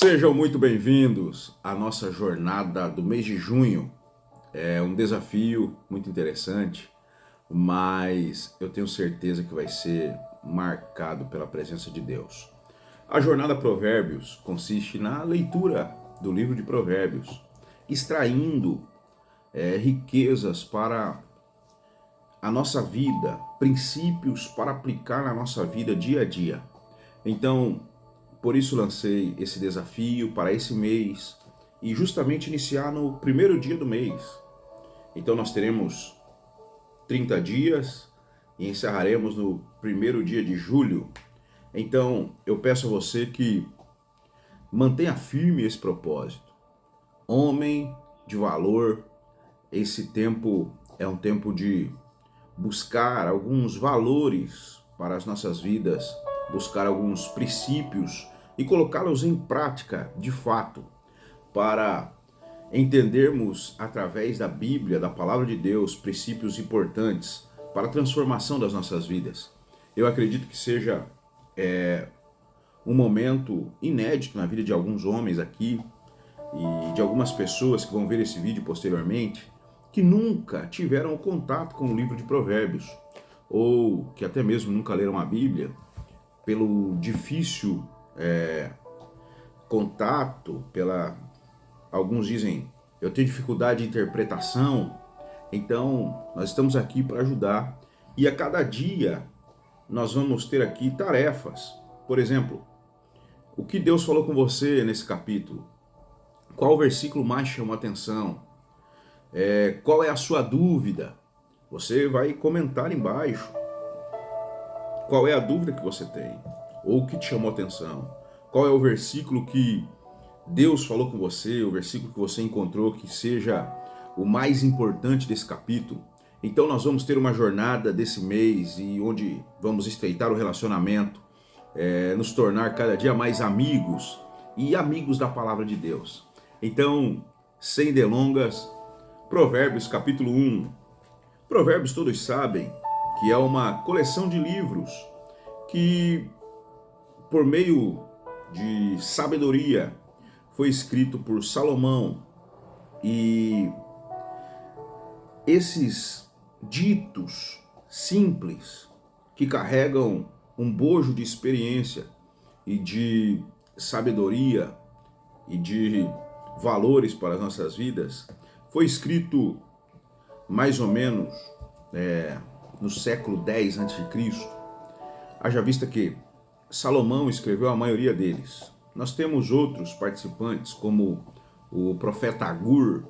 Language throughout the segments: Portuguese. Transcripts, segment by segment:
Sejam muito bem-vindos à nossa jornada do mês de junho. É um desafio muito interessante, mas eu tenho certeza que vai ser marcado pela presença de Deus. A jornada Provérbios consiste na leitura do livro de Provérbios, extraindo riquezas para a nossa vida, princípios para aplicar na nossa vida dia a dia. Então, por isso lancei esse desafio para esse mês e justamente iniciar no primeiro dia do mês. Então nós teremos 30 dias e encerraremos no primeiro dia de julho. Então eu peço a você que mantenha firme esse propósito. Homem de valor, esse tempo é um tempo de buscar alguns valores para as nossas vidas, buscar alguns princípios e colocá-los em prática de fato, para entendermos através da Bíblia, da Palavra de Deus, princípios importantes para a transformação das nossas vidas. Eu acredito que seja um momento inédito na vida de alguns homens aqui e de algumas pessoas que vão ver esse vídeo posteriormente, que nunca tiveram contato com o livro de Provérbios, ou que até mesmo nunca leram a Bíblia, pelo difícil contato, alguns dizem, eu tenho dificuldade de interpretação. Então, nós estamos aqui para ajudar, e a cada dia nós vamos ter aqui tarefas. Por exemplo, o que Deus falou com você nesse capítulo? Qual o versículo mais chamou a atenção? Qual é a sua dúvida? Você vai comentar embaixo. Qual é a dúvida que você tem? Ou o que te chamou a atenção? Qual é o versículo que Deus falou com você, o versículo que você encontrou que seja o mais importante desse capítulo? Então nós vamos ter uma jornada desse mês e onde vamos estreitar o relacionamento, nos tornar cada dia mais amigos e amigos da palavra de Deus. Então, sem delongas, Provérbios capítulo 1. Provérbios, todos sabem que é uma coleção de livros que, por meio de sabedoria, foi escrito por Salomão. E esses ditos simples, que carregam um bojo de experiência e de sabedoria e de valores para as nossas vidas, foi escrito mais ou menos no século X a.C. Haja vista que Salomão escreveu a maioria deles. Nós temos outros participantes, como o profeta Agur,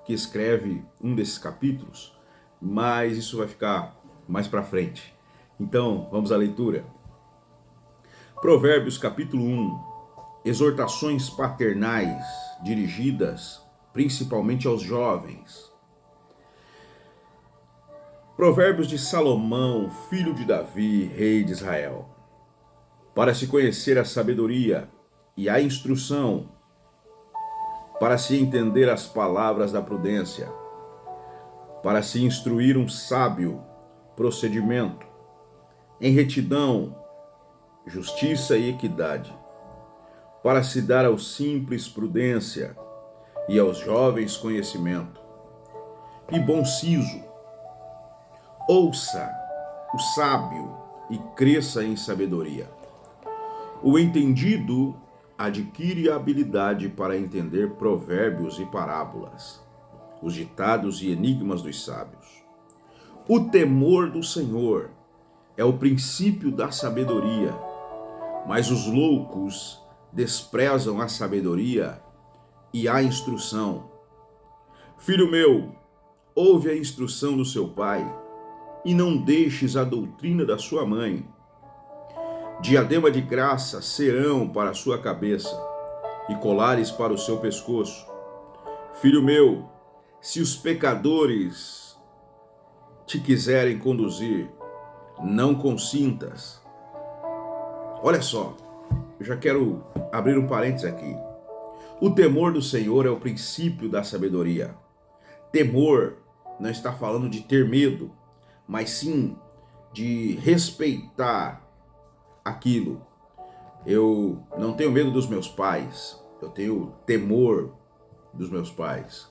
que escreve um desses capítulos, mas isso vai ficar mais para frente. Então, vamos à leitura. Provérbios capítulo 1. Exortações paternais dirigidas principalmente aos jovens. Provérbios de Salomão, filho de Davi, rei de Israel. Para se conhecer a sabedoria e a instrução, para se entender as palavras da prudência, para se instruir um sábio procedimento, em retidão, justiça e equidade, para se dar aos simples prudência e aos jovens conhecimento. E bom siso, ouça o sábio e cresça em sabedoria. O entendido adquire a habilidade para entender provérbios e parábolas, os ditados e enigmas dos sábios. O temor do Senhor é o princípio da sabedoria, mas os loucos desprezam a sabedoria e a instrução. Filho meu, ouve a instrução do seu pai e não deixes a doutrina da sua mãe. Diadema de graça serão para a sua cabeça e colares para o seu pescoço. Filho meu, se os pecadores te quiserem conduzir, não consintas. Olha só, eu já quero abrir um parênteses aqui. O temor do Senhor é o princípio da sabedoria. Temor não está falando de ter medo, mas sim de respeitar aquilo. Eu não tenho medo dos meus pais, eu tenho temor dos meus pais,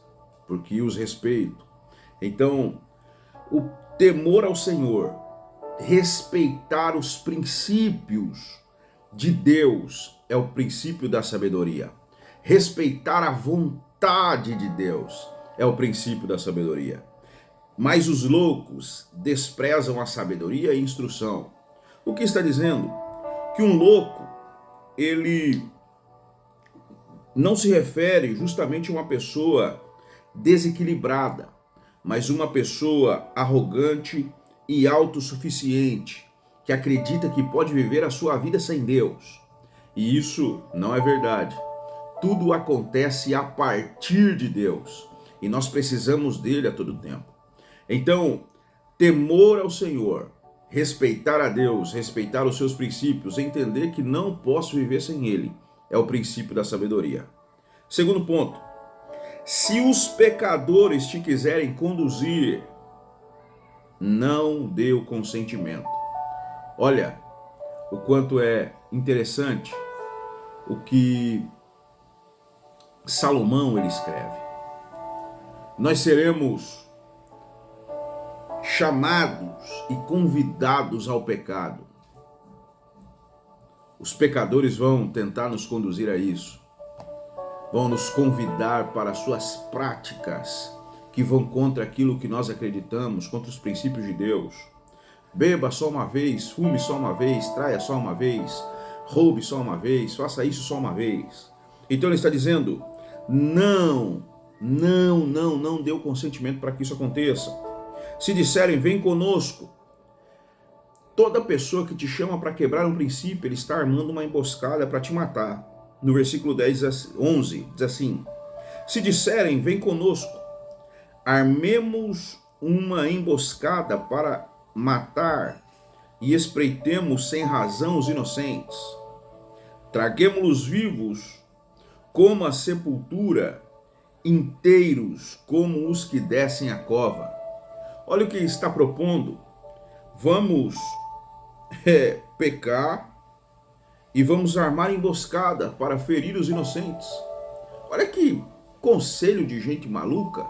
porque os respeito. Então, o temor ao Senhor, respeitar os princípios de Deus é o princípio da sabedoria. Respeitar a vontade de Deus é o princípio da sabedoria. Mas os loucos desprezam a sabedoria e a instrução. O que está dizendo? Que um louco, ele não se refere justamente a uma pessoa desequilibrada, mas uma pessoa arrogante e autossuficiente, que acredita que pode viver a sua vida sem Deus. E isso não é verdade. Tudo acontece a partir de Deus, e nós precisamos dele a todo tempo. Então, temor ao Senhor, respeitar a Deus, respeitar os seus princípios, entender que não posso viver sem ele, é o princípio da sabedoria. Segundo ponto, se os pecadores te quiserem conduzir, não dê o consentimento. Olha o quanto é interessante o que Salomão ele escreve. Nós seremos chamados e convidados ao pecado. Os pecadores vão tentar nos conduzir a isso. Vão nos convidar para suas práticas que vão contra aquilo que nós acreditamos, contra os princípios de Deus. Beba só uma vez, fume só uma vez, traia só uma vez, roube só uma vez, faça isso só uma vez. Então ele está dizendo, não dê o consentimento para que isso aconteça. Se disserem, vem conosco, toda pessoa que te chama para quebrar um princípio, ele está armando uma emboscada para te matar. No versículo 11, diz assim, se disserem, vem conosco, armemos uma emboscada para matar e espreitemos sem razão os inocentes. Traguemo-los vivos como a sepultura, inteiros como os que descem a cova. Olha o que ele está propondo. Vamos pecar e vamos armar emboscada para ferir os inocentes. Olha que conselho de gente maluca.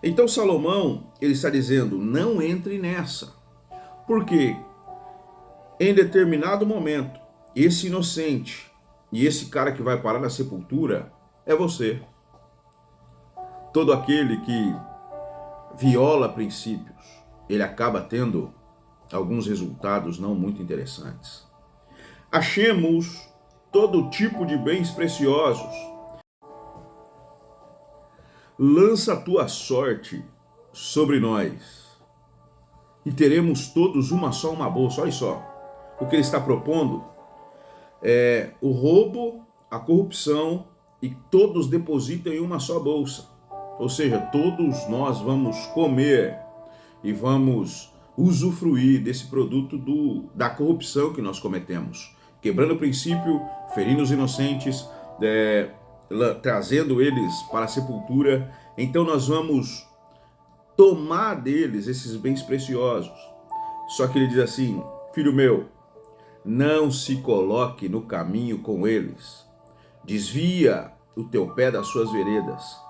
Então Salomão, ele está dizendo, não entre nessa. Porque em determinado momento, esse inocente e esse cara que vai parar na sepultura é você. Todo aquele que viola princípios, ele acaba tendo alguns resultados não muito interessantes. Achemos todo tipo de bens preciosos. Lança a tua sorte sobre nós e teremos todos uma bolsa. Olha só, o que ele está propondo é o roubo, a corrupção e todos depositam em uma só bolsa. Ou seja, todos nós vamos comer e vamos usufruir desse produto da corrupção que nós cometemos. Quebrando o princípio, ferindo os inocentes, trazendo eles para a sepultura. Então nós vamos tomar deles esses bens preciosos. Só que ele diz assim, filho meu, não se coloque no caminho com eles. Desvia o teu pé das suas veredas.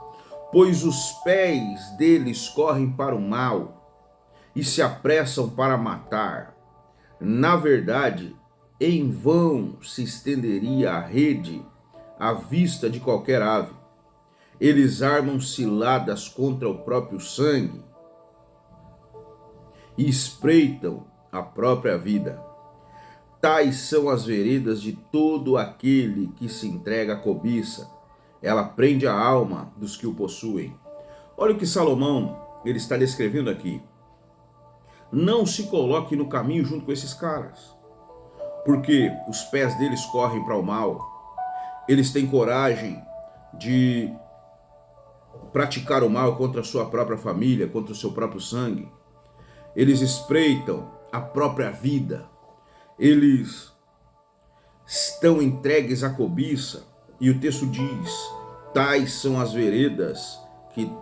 Pois os pés deles correm para o mal e se apressam para matar. Na verdade, em vão se estenderia a rede à vista de qualquer ave. Eles armam ciladas contra o próprio sangue e espreitam a própria vida. Tais são as veredas de todo aquele que se entrega à cobiça. Ela prende a alma dos que o possuem. Olha o que Salomão ele está descrevendo aqui. Não se coloque no caminho junto com esses caras, porque os pés deles correm para o mal. Eles têm coragem de praticar o mal contra a sua própria família, contra o seu próprio sangue. Eles espreitam a própria vida. Eles estão entregues à cobiça. E o texto diz, tais são as veredas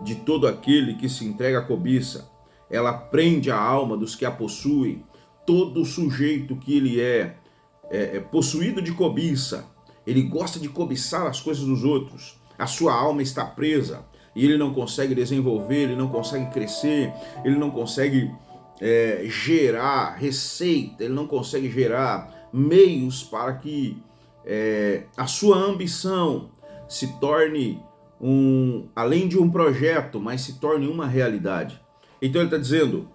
de todo aquele que se entrega à cobiça. Ela prende a alma dos que a possuem. Todo sujeito que ele é possuído de cobiça, Ele gosta de cobiçar as coisas dos outros. A sua alma está presa e ele não consegue desenvolver, ele não consegue crescer, ele não consegue gerar receita, ele não consegue gerar meios para que a sua ambição se torne além de um projeto, mas se torne uma realidade. Então ele está dizendo,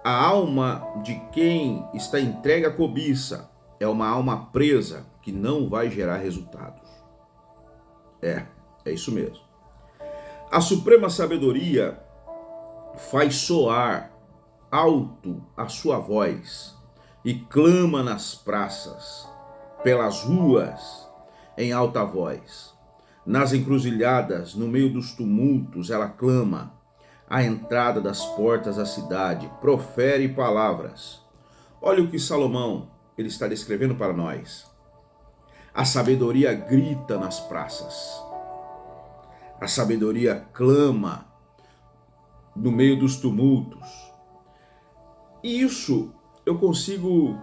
a alma de quem está entregue à cobiça é uma alma presa que não vai gerar resultados. É isso mesmo. A suprema sabedoria faz soar alto a sua voz e clama nas praças, pelas ruas, em alta voz. Nas encruzilhadas, no meio dos tumultos, ela clama. À entrada das portas da cidade, profere palavras. Olha o que Salomão ele está descrevendo para nós. A sabedoria grita nas praças. A sabedoria clama no meio dos tumultos. E isso eu consigo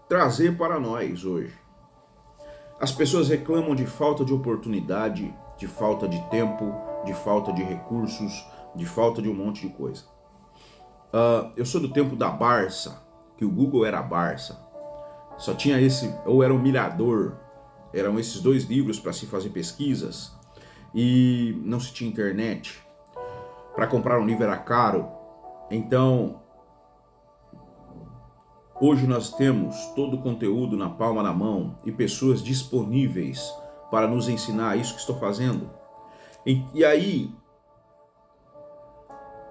trazer para nós hoje. As pessoas reclamam de falta de oportunidade, de falta de tempo, de falta de recursos, de falta de um monte de coisa. Eu sou do tempo da Barça, que o Google era a Barça. Só tinha ou era o Mirador, eram esses dois livros para se fazer pesquisas, e não se tinha internet. Para comprar um livro era caro. Então, hoje nós temos todo o conteúdo na palma da mão e pessoas disponíveis para nos ensinar isso que estou fazendo. E aí,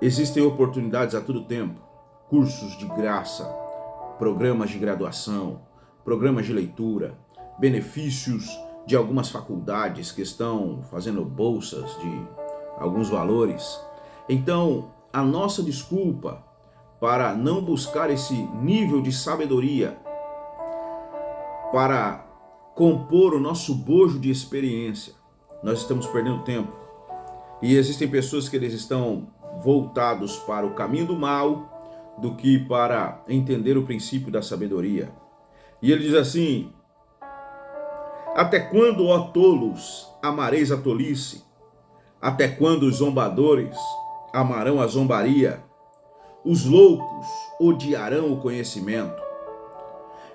existem oportunidades a todo tempo, cursos de graça, programas de graduação, programas de leitura, benefícios de algumas faculdades que estão fazendo bolsas de alguns valores. Então, a nossa desculpa para não buscar esse nível de sabedoria, para compor o nosso bojo de experiência, nós estamos perdendo tempo. E existem pessoas que eles estão voltados para o caminho do mal do que para entender o princípio da sabedoria. E ele diz assim: até quando, ó tolos, amareis a tolice? Até quando os zombadores amarão a zombaria? Os loucos odiarão o conhecimento.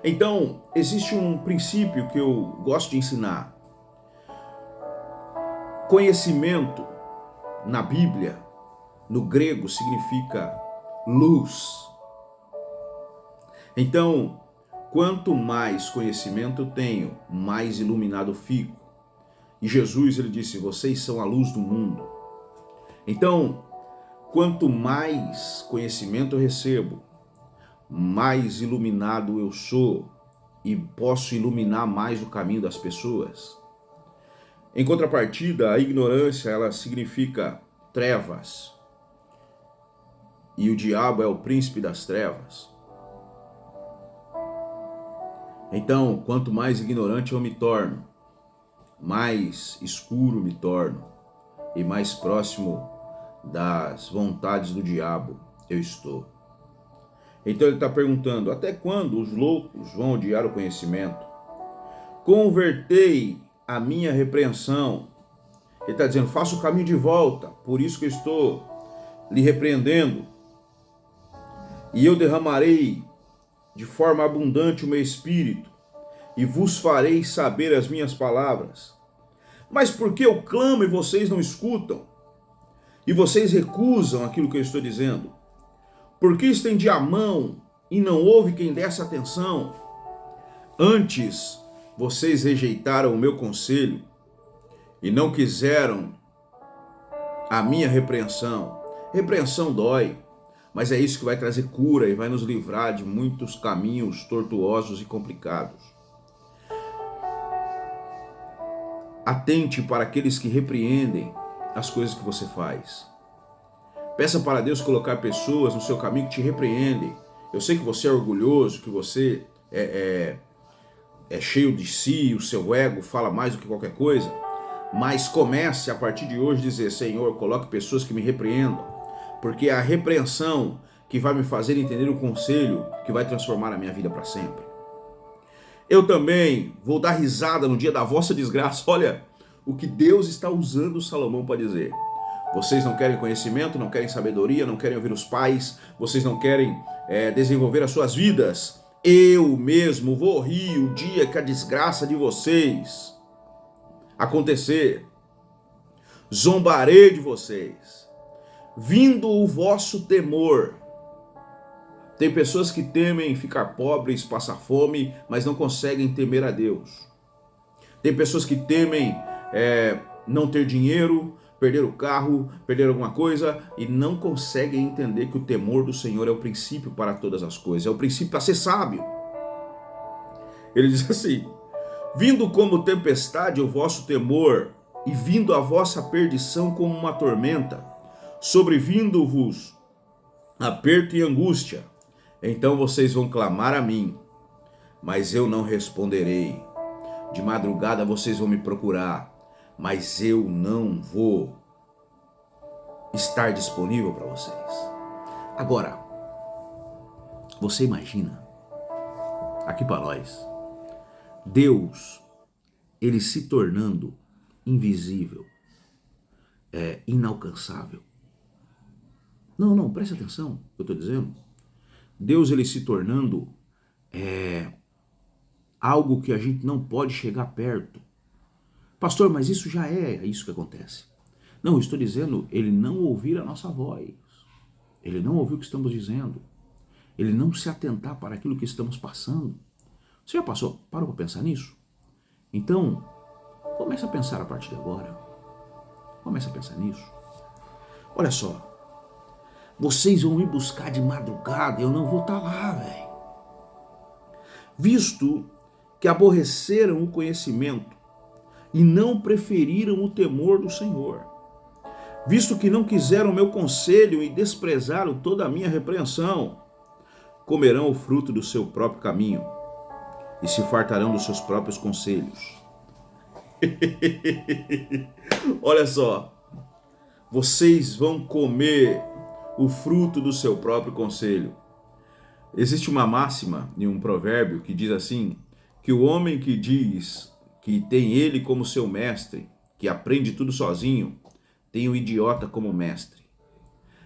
Então, existe um princípio que eu gosto de ensinar. Conhecimento, na Bíblia, no grego, significa luz. Então, quanto mais conhecimento eu tenho, mais iluminado fico. E Jesus, ele disse, vocês são a luz do mundo. Então, quanto mais conhecimento eu recebo, mais iluminado eu sou e posso iluminar mais o caminho das pessoas. Em contrapartida, a ignorância, ela significa trevas. E o diabo é o príncipe das trevas. Então, quanto mais ignorante eu me torno, mais escuro me torno e mais próximo das vontades do diabo eu estou. Então ele está perguntando, até quando os loucos vão odiar o conhecimento? Convertei a minha repreensão. Ele está dizendo, faça o caminho de volta, por isso que eu estou lhe repreendendo. E eu derramarei de forma abundante o meu espírito, e vos farei saber as minhas palavras. Mas por que eu clamo e vocês não escutam? E vocês recusam aquilo que eu estou dizendo? Por que estendi a mão e não houve quem desse atenção? Antes, vocês rejeitaram o meu conselho e não quiseram a minha repreensão. Repreensão dói, mas é isso que vai trazer cura e vai nos livrar de muitos caminhos tortuosos e complicados. Atente para aqueles que repreendem as coisas que você faz. Peça para Deus colocar pessoas no seu caminho que te repreendem. Eu sei que você é orgulhoso, que você é cheio de si, o seu ego fala mais do que qualquer coisa, mas comece a partir de hoje a dizer, Senhor, coloque pessoas que me repreendam, porque é a repreensão que vai me fazer entender o conselho que vai transformar a minha vida para sempre. Eu também vou dar risada no dia da vossa desgraça. Olha o que Deus está usando Salomão para dizer. Vocês não querem conhecimento, não querem sabedoria, não querem ouvir os pais, vocês não querem desenvolver as suas vidas. Eu mesmo vou rir o dia que a desgraça de vocês acontecer. Zombarei de vocês. Vindo o vosso temor. Tem pessoas que temem ficar pobres, passar fome, mas não conseguem temer a Deus. Tem pessoas que temem não ter dinheiro, perder o carro, perder alguma coisa e não conseguem entender que o temor do Senhor é o princípio para todas as coisas, é o princípio para ser sábio. Ele diz assim: vindo como tempestade o vosso temor e vindo a vossa perdição como uma tormenta, sobrevindo-vos aperto e angústia, então vocês vão clamar a mim, mas eu não responderei. De madrugada vocês vão me procurar, mas eu não vou estar disponível para vocês. Agora, você imagina, aqui para nós, Deus, ele se tornando invisível, inalcançável. Não, preste atenção no que eu estou dizendo. Deus, ele se tornando algo que a gente não pode chegar perto. Pastor, mas isso já é isso que acontece. Não, eu estou dizendo, ele não ouvir a nossa voz. Ele não ouvir o que estamos dizendo. Ele não se atentar para aquilo que estamos passando. Você já parou para pensar nisso? Então, comece a pensar a partir de agora. Comece a pensar nisso. Olha só. Vocês vão me buscar de madrugada e eu não vou estar lá, velho. Visto que aborreceram o conhecimento e não preferiram o temor do Senhor. Visto que não quiseram o meu conselho e desprezaram toda a minha repreensão, comerão o fruto do seu próprio caminho e se fartarão dos seus próprios conselhos. Olha só, vocês vão comer o fruto do seu próprio conselho. Existe uma máxima e um provérbio que diz assim, que o homem que diz que tem ele como seu mestre, que aprende tudo sozinho, tem um idiota como mestre.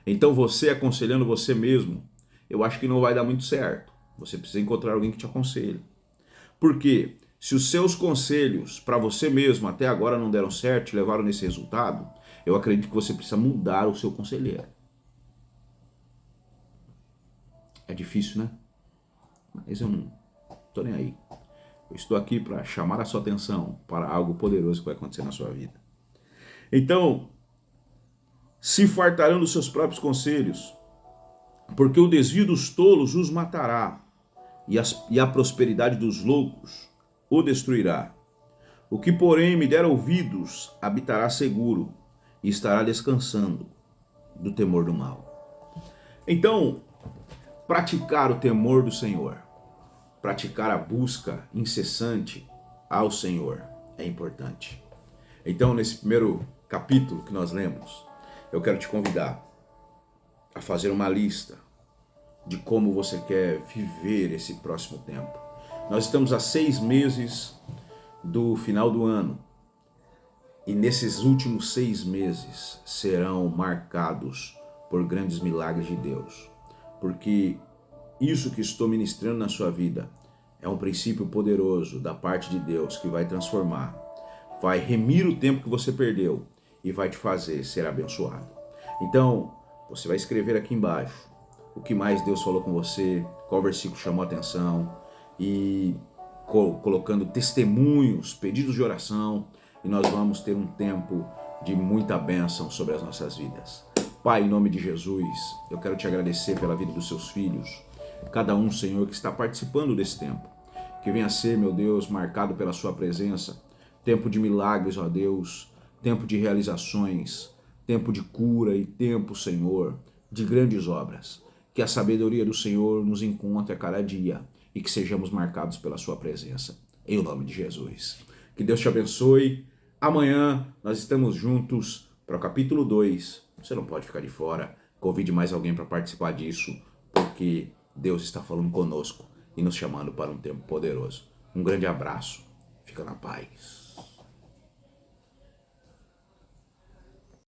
Então você aconselhando você mesmo, eu acho que não vai dar muito certo. Você precisa encontrar alguém que te aconselhe. Porque se os seus conselhos para você mesmo até agora não deram certo, te levaram nesse resultado, eu acredito que você precisa mudar o seu conselheiro. É difícil, né? Mas eu não estou nem aí. Eu estou aqui para chamar a sua atenção para algo poderoso que vai acontecer na sua vida. Então, se fartarão dos seus próprios conselhos, porque o desvio dos tolos os matará, e a prosperidade dos loucos o destruirá. O que, porém, me der ouvidos, habitará seguro, e estará descansando do temor do mal. Então, praticar o temor do Senhor, praticar a busca incessante ao Senhor é importante. Então, nesse primeiro capítulo que nós lemos, eu quero te convidar a fazer uma lista de como você quer viver esse próximo tempo. Nós estamos a 6 meses do final do ano e nesses últimos 6 meses serão marcados por grandes milagres de Deus, porque isso que estou ministrando na sua vida é um princípio poderoso da parte de Deus que vai transformar, vai remir o tempo que você perdeu e vai te fazer ser abençoado. Então, você vai escrever aqui embaixo o que mais Deus falou com você, qual versículo chamou a atenção e colocando testemunhos, pedidos de oração, e nós vamos ter um tempo de muita bênção sobre as nossas vidas. Pai, em nome de Jesus, eu quero te agradecer pela vida dos seus filhos, cada um, Senhor, que está participando desse tempo, que venha a ser, meu Deus, marcado pela sua presença, tempo de milagres, ó Deus, tempo de realizações, tempo de cura e tempo, Senhor, de grandes obras. Que a sabedoria do Senhor nos encontre a cada dia e que sejamos marcados pela sua presença. Em nome de Jesus. Que Deus te abençoe. Amanhã nós estamos juntos para o capítulo 2. Você não pode ficar de fora. Convide mais alguém para participar disso, porque Deus está falando conosco e nos chamando para um tempo poderoso. Um grande abraço. Fica na paz.